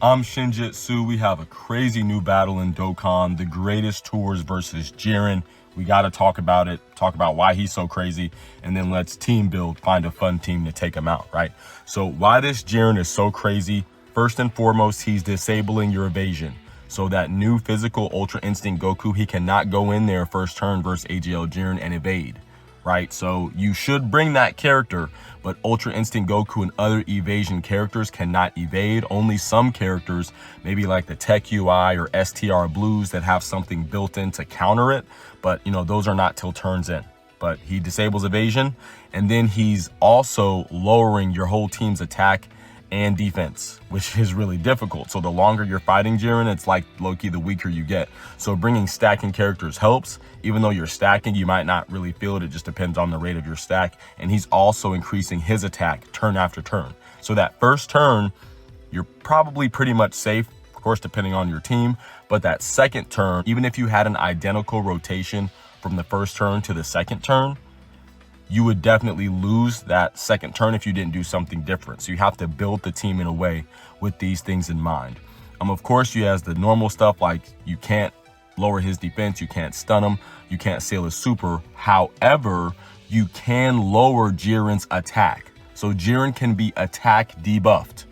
I'm Shinjitsu. We have a crazy new battle in Dokkan, the greatest tours versus JIREN. We got to talk about it, talk about why he's so crazy, and then let's team build, find a fun team to take him out, right? So why this JIREN is so crazy, first and foremost, he's disabling your evasion. So that new physical Ultra Instinct Goku, he cannot go in there first turn versus AGL JIREN and evade, right? So you should bring that character, but Ultra Instinct Goku and other evasion characters cannot evade. Only some characters, maybe like the Tech UI or STR Blues, that have something built in to counter it. But, you know, those are not till turns in. But he disables evasion, and then he's also lowering your whole team's attack and defense, which is really difficult. So the longer you're fighting JIREN, it's like low-key the weaker you get. So bringing stacking characters helps. Even though you're stacking, you might not really feel it. It just depends on the rate of your stack. And he's also increasing his attack turn after turn. So that first turn, you're probably pretty much safe, of course, depending on your team. But that second turn, even if you had an identical rotation from the first turn to the second turn, you would definitely lose that second turn if you didn't do something different. So you have to build the team in a way with these things in mind. Of course, you has the normal stuff like you can't lower his defense, you can't stun him, you can't seal his super. However, you can lower JIREN's attack. So JIREN can be attack debuffed,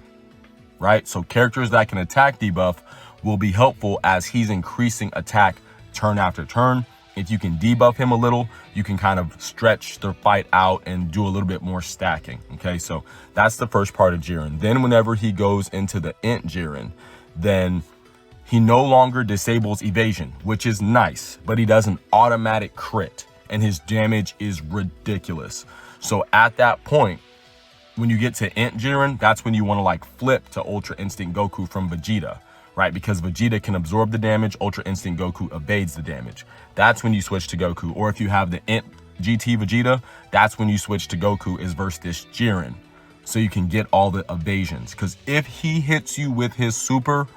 right? So characters that can attack debuff will be helpful as he's increasing attack turn after turn. If you can debuff him a little, you can kind of stretch the fight out and do a little bit more stacking, okay? So that's the first part of JIREN. Then whenever he goes into the Int JIREN, then he no longer disables evasion, which is nice, but he does an automatic crit, and his damage is ridiculous. So at that point, when you get to Int JIREN, that's when you want to like flip to Ultra Instinct Goku from Vegeta, right? Because Vegeta can absorb the damage, Ultra Instinct Goku evades the damage. That's when you switch to Goku. Or if you have the Int GT Vegeta, that's when you switch to Goku is versus this JIREN. So you can get all the evasions. Because if he hits you with his super,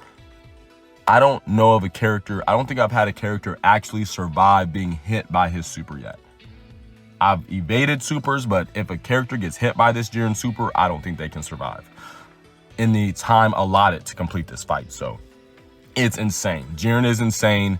I don't know of a character, I don't think I've had a character actually survive being hit by his super yet. I've evaded supers, but if a character gets hit by this JIREN super, I don't think they can survive in the time allotted to complete this fight. So it's insane. JIREN is insane.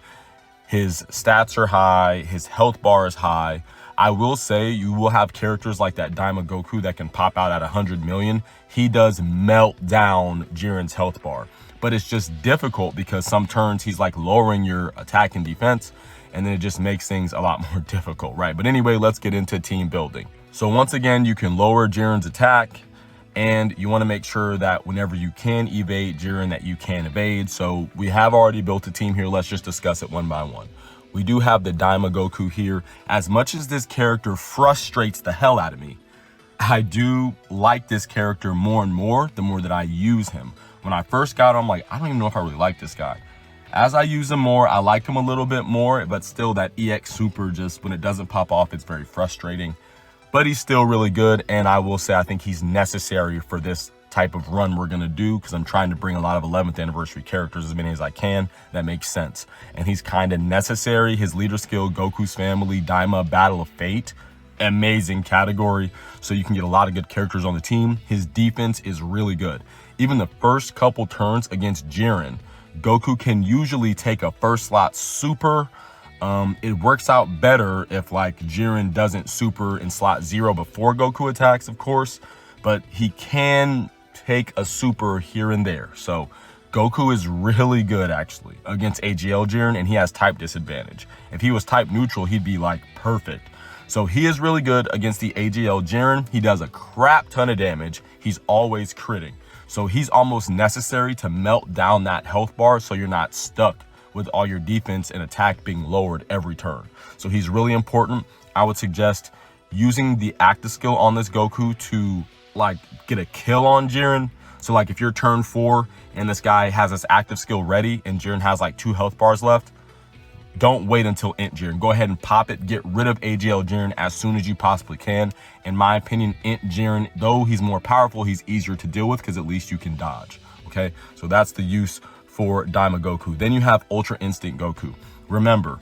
His stats are high. His health bar is high. I will say you will have characters like that Daima Goku that can pop out at 100 million. He does melt down JIREN's health bar, but it's just difficult because some turns he's like lowering your attack and defense, and then it just makes things a lot more difficult, right? But anyway, let's get into team building. So once again, you can lower JIREN's attack, and you want to make sure that whenever you can evade JIREN, that you can evade. So we have already built a team here. Let's just discuss it one by one. We do have the Daima Goku here. As much as this character frustrates the hell out of me, I do like this character more and more the more that I use him. When I first got him, I'm like, I don't even know if I really like this guy. As I use him more, I like him a little bit more, but still that EX super, just when it doesn't pop off, it's very frustrating. But he's still really good, and I will say I think he's necessary for this type of run we're gonna do, because I'm trying to bring a lot of 11th anniversary characters, as many as I can. That makes sense, and he's kind of necessary. His leader skill, Goku's Family, Daima, Battle of Fate, amazing category, so you can get a lot of good characters on the team. His defense is really good. Even the first couple turns against JIREN, Goku can usually take a first slot super. It works out better if like JIREN doesn't super in slot 0 before Goku attacks, of course, but he can take a super here and there. So Goku is really good actually against AGL JIREN, and he has type disadvantage. If he was type neutral, he'd be like perfect. So he is really good against the AGL JIREN. He does a crap ton of damage. He's always critting. So he's almost necessary to melt down that health bar so you're not stuck with all your defense and attack being lowered every turn. So he's really important. I would suggest using the active skill on this Goku to like get a kill on JIREN. So like if you're turn 4 and this guy has this active skill ready and JIREN has like 2 health bars left, don't wait until Int JIREN. Go ahead and pop it. Get rid of AGL JIREN as soon as you possibly can. In my opinion, Int JIREN, though he's more powerful, he's easier to deal with because at least you can dodge. Okay, so that's the use for Daima Goku. Then you have Ultra Instinct Goku. Remember,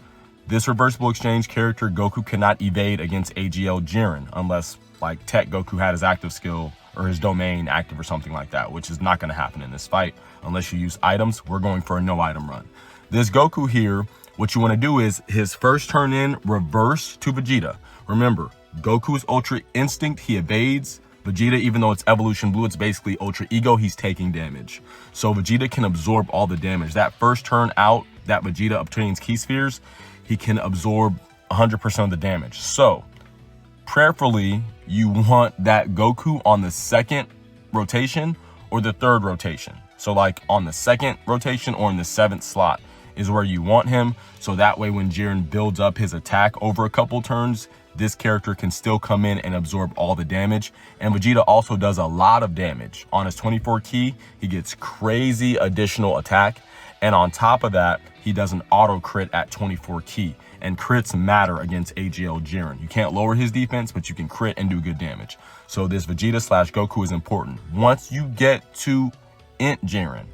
this reversible exchange character, Goku cannot evade against AGL JIREN unless like Tech Goku had his active skill or his domain active or something like that, which is not going to happen in this fight unless you use items. We're going for a no item run. This Goku here, what you want to do is his first turn in, reverse to Vegeta. Remember, Goku's Ultra Instinct, he evades. Vegeta, even though it's Evolution Blue, it's basically Ultra Ego, he's taking damage. So Vegeta can absorb all the damage. That first turn out that Vegeta obtains Ki Spheres, he can absorb 100% of the damage. So, prayerfully, you want that Goku on the second rotation or the third rotation. So like on the second rotation or in the seventh slot is where you want him. So that way when Jiren builds up his attack over a couple turns, this character can still come in and absorb all the damage. And Vegeta also does a lot of damage. On his 24 Ki, he gets crazy additional attack. And on top of that, he does an auto crit at 24 Ki. And crits matter against AGL Jiren. You can't lower his defense, but you can crit and do good damage. So this Vegeta / Goku is important. Once you get to Int Jiren,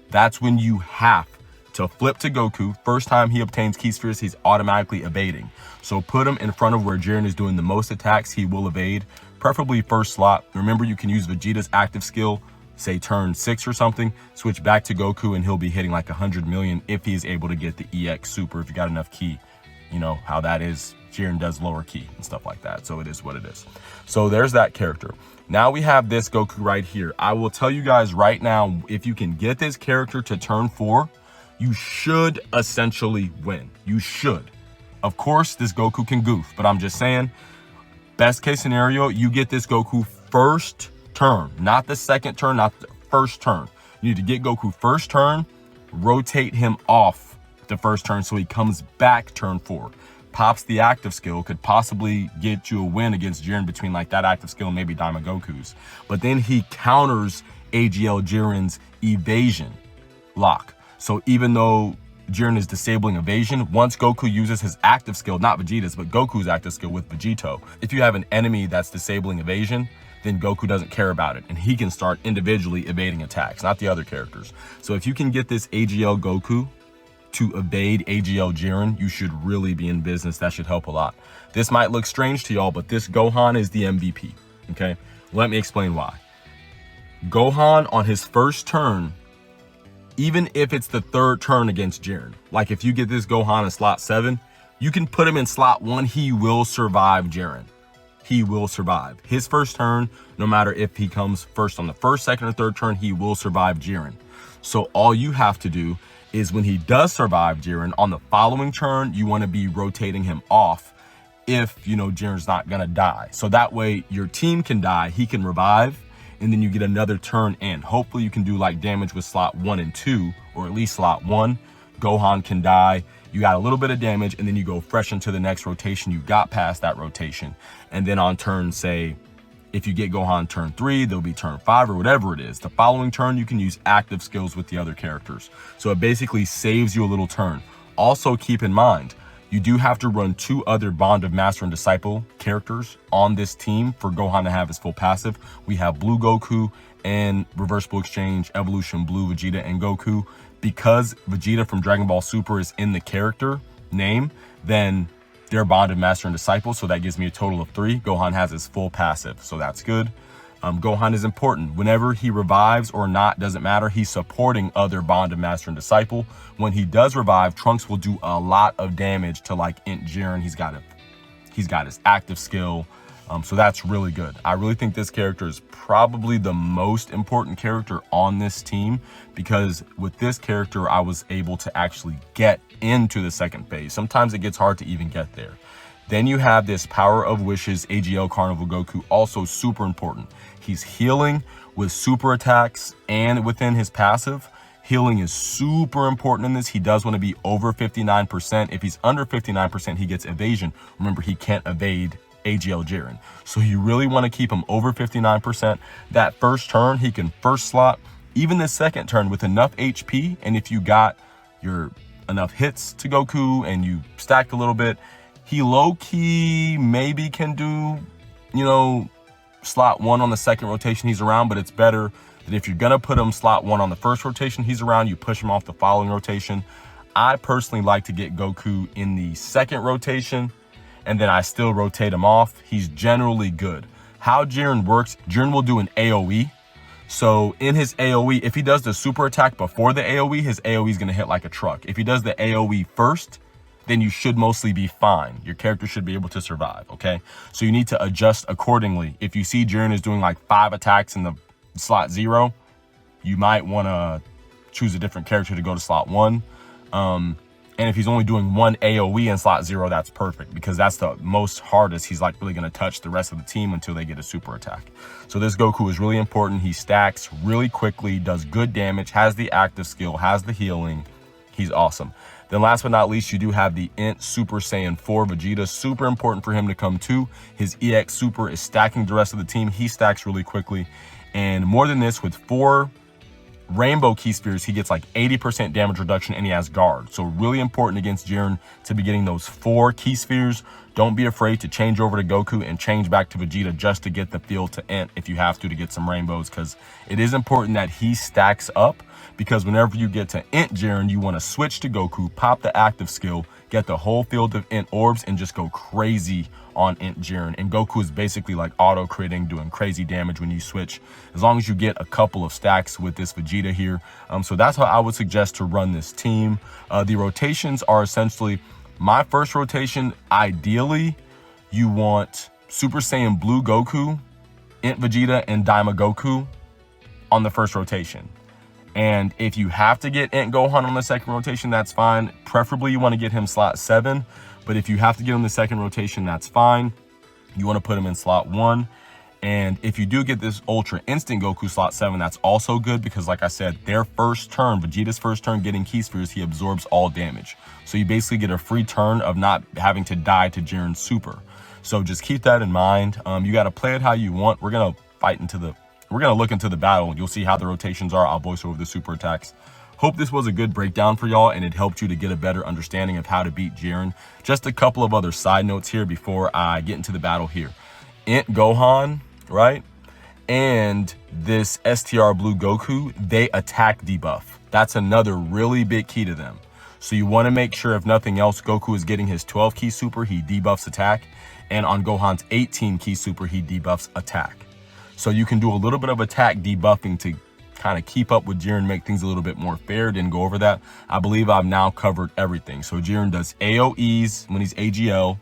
that's when you have to flip to Goku. First time he obtains Ki Spheres, he's automatically evading. So put him in front of where Jiren is doing the most attacks, he will evade, preferably first slot. Remember, you can use Vegeta's active skill, say turn 6 or something, switch back to Goku and he'll be hitting like 100 million if he is able to get the EX Super, if you got enough Ki. You know how that is, Jiren does lower Ki and stuff like that, so it is what it is. So there's that character. Now we have this Goku right here. I will tell you guys right now, if you can get this character to turn 4, you should essentially win. You should. Of course, this Goku can goof, but I'm just saying, best case scenario, you get this Goku first turn, not the second turn, not the first turn. You need to get Goku first turn, rotate him off the first turn so he comes back turn 4. Pops the active skill, could possibly get you a win against Jiren between like that active skill and maybe Daima Goku's. But then he counters AGL Jiren's evasion lock. So even though Jiren is disabling evasion, once Goku uses his active skill, not Vegeta's, but Goku's active skill with Vegito, if you have an enemy that's disabling evasion, then Goku doesn't care about it. And he can start individually evading attacks, not the other characters. So if you can get this AGL Goku to evade AGL Jiren, you should really be in business. That should help a lot. This might look strange to y'all, but this Gohan is the MVP, okay? Let me explain why. Gohan on his first turn, even if it's the third turn against Jiren, like if you get this Gohan in slot 7, you can put him in slot 1, he will survive Jiren. He will survive. His first turn, no matter if he comes first on the first, second, or third turn, he will survive Jiren. So all you have to do is when he does survive Jiren, on the following turn, you want to be rotating him off if, you know, Jiren's not going to die. So that way your team can die, he can revive, and then you get another turn in. Hopefully you can do like damage with slot 1 and 2, or at least slot 1. Gohan can die, you got a little bit of damage, and then you go fresh into the next rotation. You got past that rotation. And then on turn, say, if you get Gohan turn 3, there'll be turn 5 or whatever it is. The following turn, you can use active skills with the other characters. So it basically saves you a little turn. Also keep in mind, you do have to run 2 other Bond of Master and Disciple characters on this team for Gohan to have his full passive. We have Blue Goku and Reversible Exchange, Evolution Blue Vegeta and Goku. Because Vegeta from Dragon Ball Super is in the character name, then they're Bond of Master and Disciple, so that gives me a total of 3. Gohan has his full passive, so that's good. Gohan is important. Whenever he revives or not, doesn't matter. He's supporting other Bond of Master and Disciple. When he does revive, Trunks will do a lot of damage to like Int Jiren. He's got his active skill. So that's really good. I really think this character is probably the most important character on this team, because with this character, I was able to actually get into the second phase. Sometimes it gets hard to even get there. Then you have this Power of Wishes AGL Carnival Goku, also super important. He's healing with super attacks and within his passive. Healing is super important in this. He does want to be over 59%. If he's under 59%, he gets evasion. Remember, he can't evade AGL Jiren. So you really want to keep him over 59%. That first turn, he can first slot, even the second turn with enough HP. And if you got your enough hits to Goku and you stacked a little bit, he low-key maybe can do, you know, slot 1 on the second rotation he's around, but it's better that if you're gonna put him slot 1 on the first rotation he's around, you push him off the following rotation. I personally like to get Goku in the second rotation, and then I still rotate him off. He's generally good. How Jiren works, Jiren will do an AoE. So in his AoE, if he does the super attack before the AoE, his AoE is going to hit like a truck. If he does the AoE first, then you should mostly be fine. Your character should be able to survive, okay? So you need to adjust accordingly. If you see Jiren is doing like 5 attacks in the slot 0, you might want to choose a different character to go to slot 1. And if he's only doing 1 AoE in slot 0, that's perfect, because that's the most hardest. He's like really going to touch the rest of the team until they get a super attack. So this Goku is really important. He stacks really quickly, does good damage, has the active skill, has the healing. He's awesome. Then last but not least, you do have the Int Super Saiyan 4 Vegeta. Super important for him to come too. His EX Super is stacking the rest of the team. He stacks really quickly. And more than this, with 4 Rainbow Key Spheres, he gets like 80% damage reduction, and he has guard. So really important against Jiren to be getting those 4 Key Spheres. Don't be afraid to change over to Goku and change back to Vegeta just to get the feel to Int if you have to get some rainbows, because it is important that he stacks up, because whenever you get to Int Jiren, you want to switch to Goku, pop the active skill, get the whole field of Int orbs, and just go crazy on Int Jiren. And Goku is basically like auto-critting, doing crazy damage when you switch, as long as you get a couple of stacks with this Vegeta here. So that's how I would suggest to run this team. The rotations are essentially, my first rotation, ideally, you want Super Saiyan Blue Goku, Int Vegeta, and Daima Goku on the first rotation. And if you have to get Int Gohan on the second rotation, that's fine. Preferably, you want to get him slot 7. But if you have to get him the second rotation, that's fine. You want to put him in slot 1. And if you do get this Ultra Instant Goku slot 7, that's also good, because like I said, their first turn, Vegeta's first turn getting Key Spheres, he absorbs all damage. So you basically get a free turn of not having to die to Jiren's Super. So just keep that in mind. You got to play it how you want. We're going to look into the battle. You'll see how the rotations are. I'll voice over the super attacks. Hope this was a good breakdown for y'all, and it helped you to get a better understanding of how to beat Jiren. Just a couple of other side notes here before I get into the battle here. Int Gohan, right? And this STR Blue Goku, they attack debuff. That's another really big key to them. So you want to make sure, if nothing else, Goku is getting his 12 key super, he debuffs attack. And on Gohan's 18 key super, he debuffs attack. So you can do a little bit of attack debuffing to kind of keep up with Jiren, make things a little bit more fair. Didn't go over that. I believe I've now covered everything. So Jiren does AoEs when he's AGL.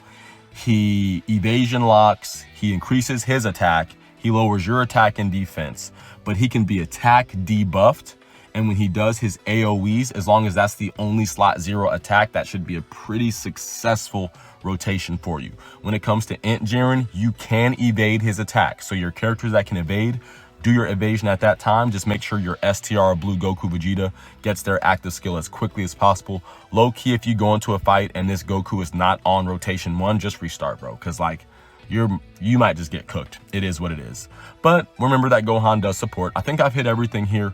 He evasion locks. He increases his attack. He lowers your attack and defense. But he can be attack debuffed. And when he does his AoEs, as long as that's the only slot 0 attack, that should be a pretty successful rotation for you. When it comes to Int Jiren, you can evade his attack. So your characters that can evade, do your evasion at that time. Just make sure your STR Blue Goku Vegeta gets their active skill as quickly as possible. Low key, if you go into a fight and this Goku is not on rotation 1, just restart, bro. Because like, you might just get cooked. It is what it is. But remember that Gohan does support. I think I've hit everything here.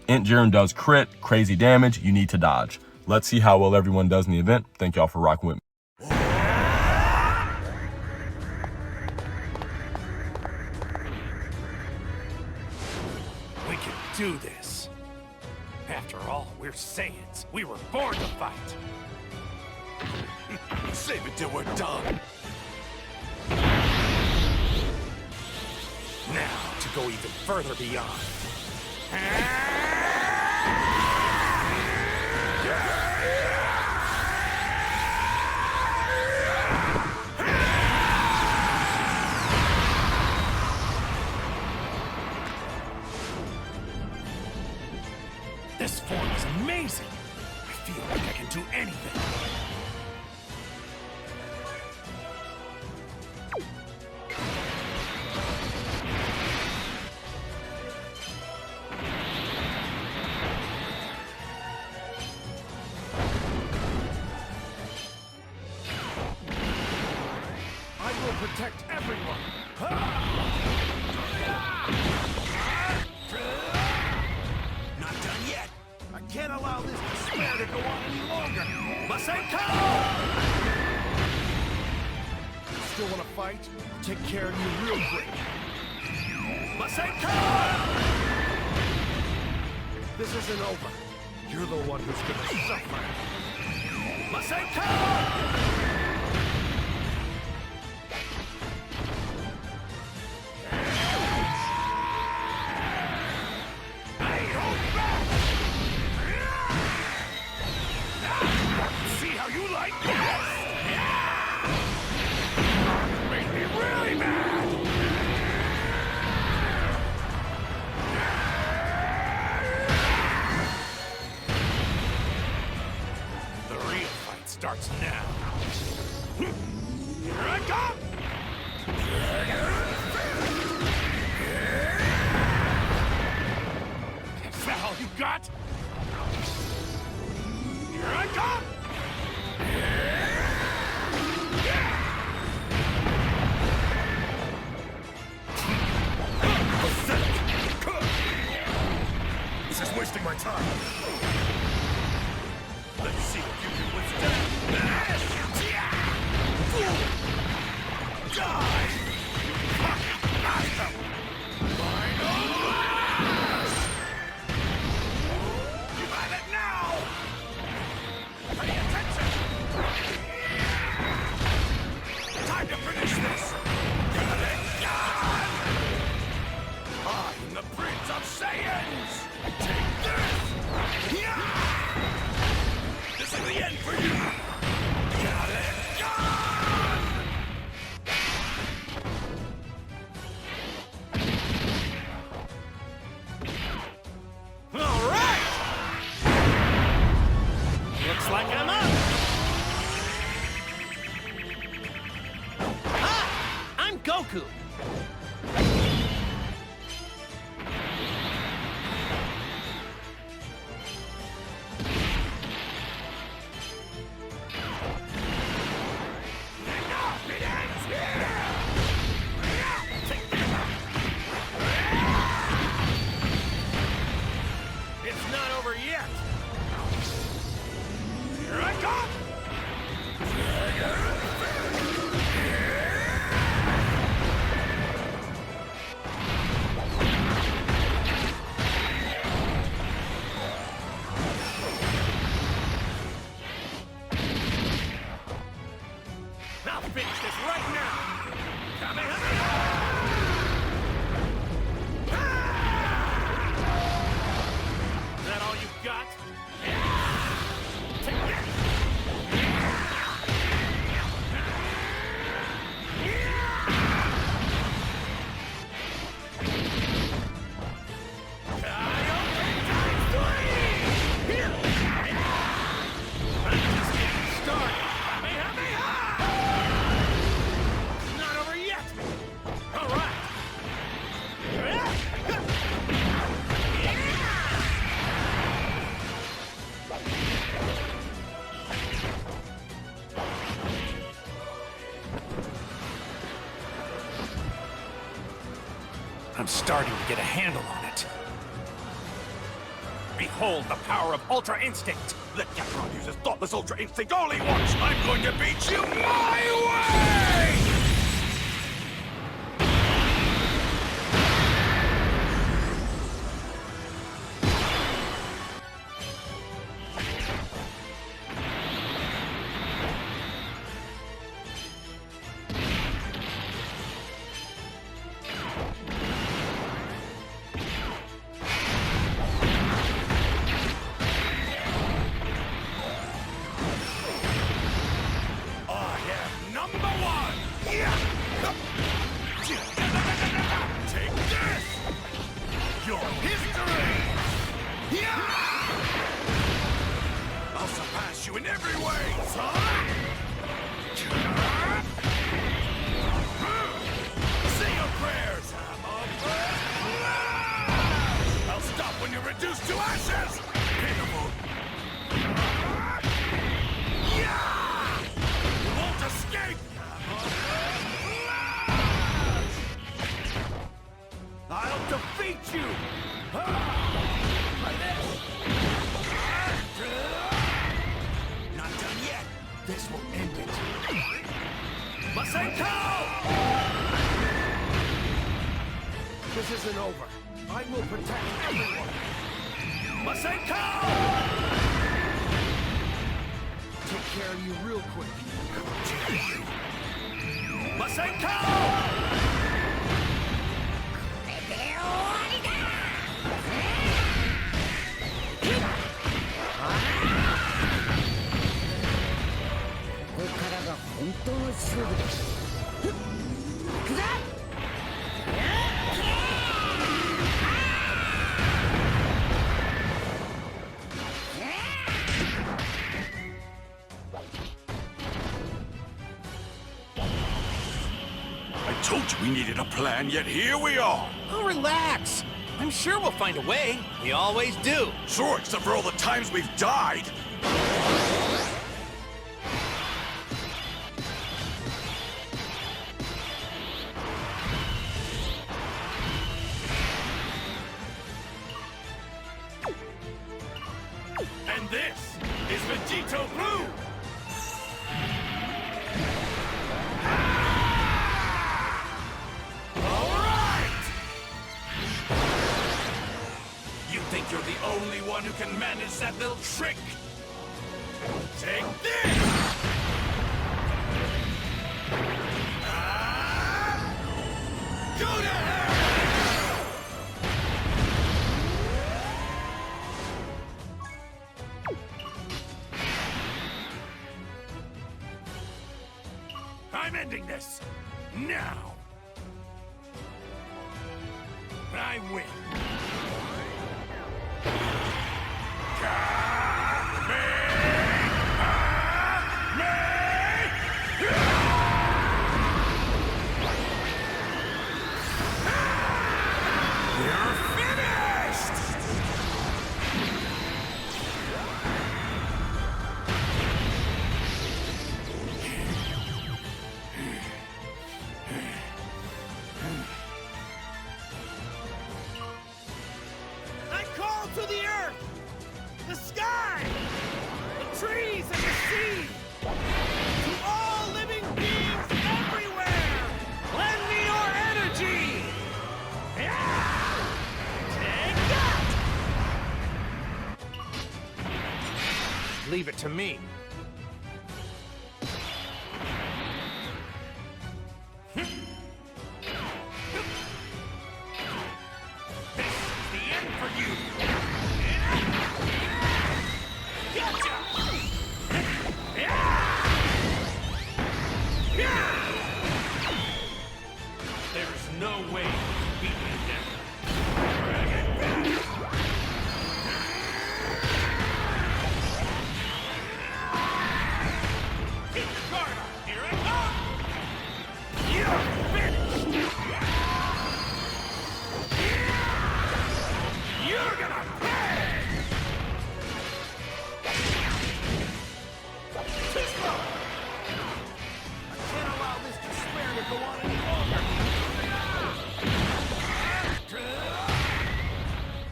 Int Jiren does crit, crazy damage. You need to dodge. Let's see how well everyone does in the event. Thank y'all for rocking with me. We can do this. After all, we're Saiyans. We were born to fight. Save it till we're done. Now, to go even further beyond. This form is amazing. I feel like I can do anything. I will protect everyone. Not done yet. I can't allow this despair to go on any longer. Masenko! Still want to fight? I'll take care of you real quick. Masenko! This isn't over. You're the one who's gonna suffer. Masenko! how you like this? Yeah! Make me really mad! The real fight starts now. Here I come! Is that all you got? Here I come! This is wasting my time. Let's see if you can withstand this! Die! You have it now! Pay attention! Time to finish this! Got it done! I am the Prince of Saiyans! Take this! This is the end for you! Got it done! All right! Looks like I'm up! Ah! I'm Goku! Enough! It ends here! It's not over yet! Here I come! I'll finish this right now! Kamehameha! Is that all you've got? Take that! Kaioken times 3! I'm just getting started! Kamehameha! It's not over yet! All right! I'm starting to get a handle on it. Behold the power of Ultra Instinct! Let Kakarot use his thoughtless Ultra Instinct all he wants! I'm going to beat you my way! Take this! Your history! I'll surpass you in every way, son! Say your prayers! I'll stop when you're reduced to ashes! Pitiful! You won't escape! I'll defeat you! Like this! Not done yet! This will end it! Masenko! This isn't over. I will protect everyone! Masenko! Take care of you real quick. Masenko! I told you we needed a plan, yet here we are. Oh, relax. I'm sure we'll find a way. We always do. Sure, except for all the times we've died. And this is Vegito Blue. All right! You think you're the only one who can manage that little trick? Take this! Go to hell! I'm ending this! Now! I win! You're finished! I call to the earth, the sky, the trees and the sea, to all living beings everywhere, lend me your energy! Yeah! Take that! Leave it to me. This is the end for you! Gotcha! There's no way you can beat me now. Bring it back! Keep your guard up! Here I come! You're finished! You're gonna pay! Too slow! I can't allow this despair to go on any longer!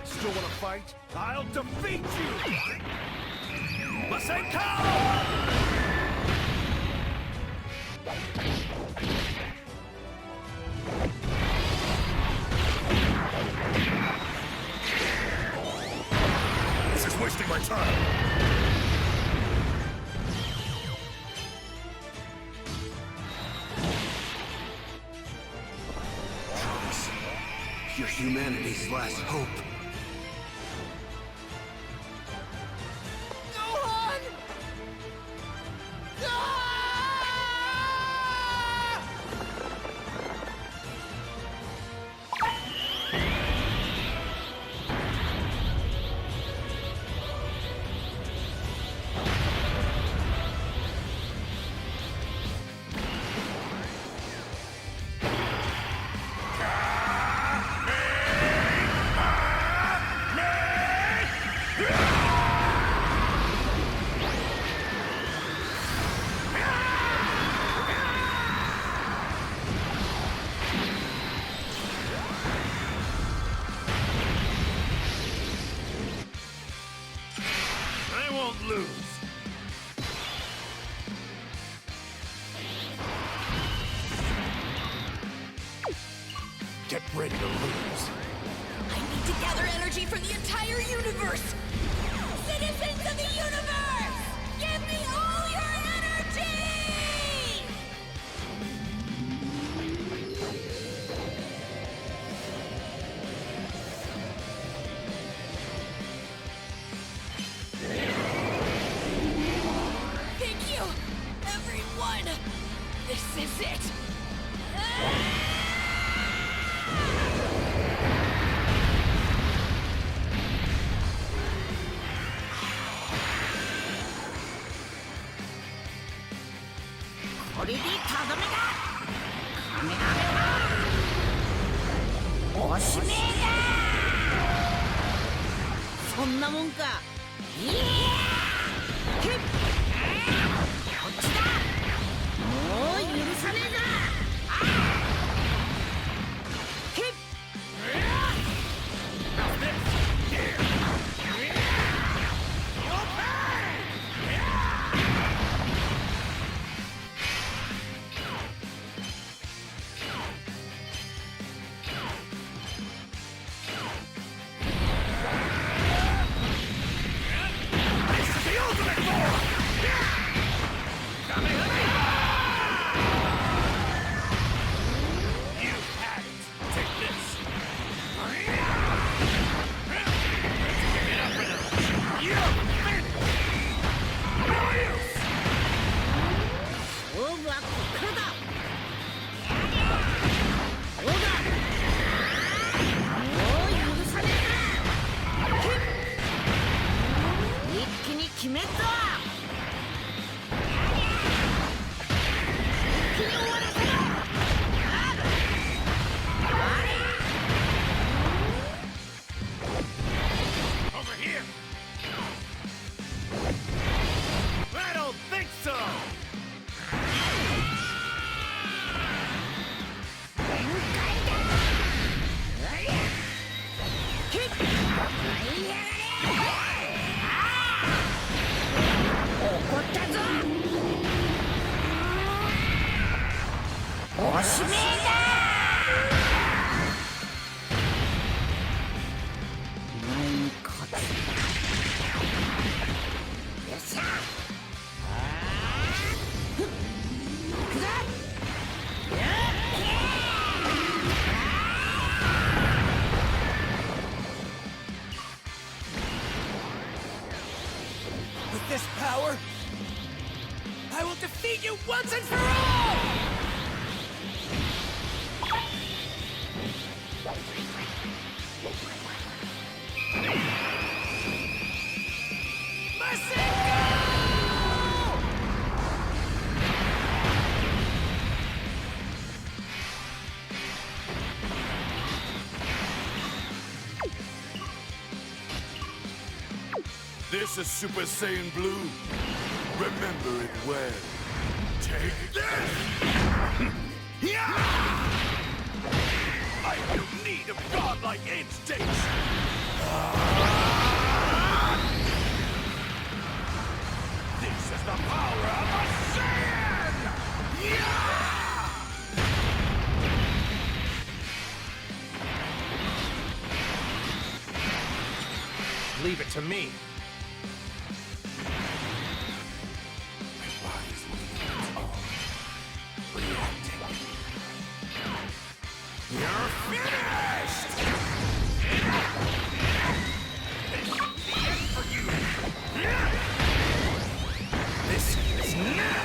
Still wanna fight? I'll defeat you! Masenko! This is wasting my time. You're humanity's last hope. Gohan! Ah! I won't lose. Get ready to lose. I need to gather energy from the entire universe! Citizens of the universe! Give me all your energy! That's it! Over here! I don't think so! With this power, I will defeat you once and for all! This is Super Saiyan Blue. Remember it well. Take this! Yeah! I feel need of godlike instincts! This is the power of a Saiyan! Yeah! Leave it to me. You're finished! This is the end for you! This is now!